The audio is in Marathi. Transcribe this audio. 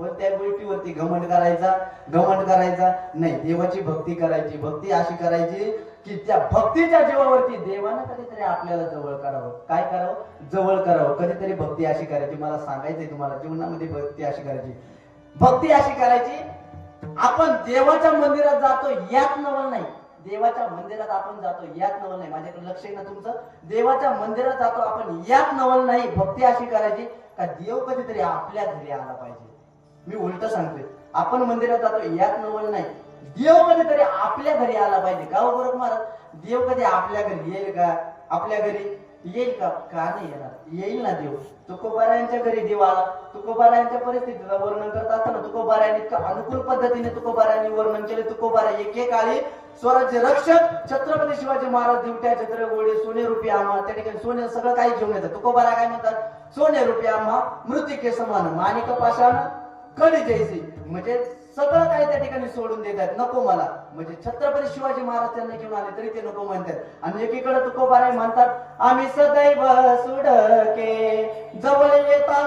कोणत्या गोष्टीवरती घमंड करायचा नाही. देवाची भक्ती करायची. भक्ती अशी करायची की त्या भक्तीच्या जीवावरती देवानं कधीतरी आपल्याला जवळ करावं. काय करावं? जवळ करावं. कधीतरी भक्ती अशी करायची. मला सांगायचंय तुम्हाला, जीवनामध्ये भक्ती अशी करायची. भक्ती अशी करायची, आपण देवाच्या मंदिरात जातो यात नवल नाही. देवाच्या मंदिरात आपण जातो यात नवल नाही. माझ्याकडे लक्ष आहे ना तुमचं? देवाच्या मंदिरात जातो आपण यात नवल नाही. भक्ती अशी करायची का देव कधीतरी आपल्या घरी आला पाहिजे. मी उलट सांगतोय, आपण मंदिरात जातो यात नवल नाही. देव कधीतरी आपल्या घरी आला पाहिजे. का हो गोरख महाराज? देव कधी आपल्या घरी येईल का? आपल्या घरी येईल का? का नाही येणार? येईल ना देव. तुकोबारायांच्या घरी देव आला. तुकोबारायांच्या परिस्थितीचं वर्णन करत असताना तुकोबारायांनी इतकं अनुकूल पद्धतीने तुकोबारायांनी वर्णन केले. तुकोबारा एकेकाळी स्वराज्य रक्षक छत्रपती शिवाजी महाराज दिवट्या छत्र गोडे सोने रुपये आम्हा, त्या ठिकाणी सोने सगळं काही घेऊन येतात. तुकोबारा काय म्हणतात? सोने रुपये आम्हा मृतिके समान माणिक पाषाण खडी जैसी. म्हणजे सगळं काही त्या ठिकाणी सोडून देतात. नको मला. म्हणजे छत्रपती शिवाजी महाराज त्यांना घेऊन आले तरी ते नको म्हणतात. आणि एकीकडे तुकोबाराय म्हणतात, आम्ही सदैव सुडके जवळ येता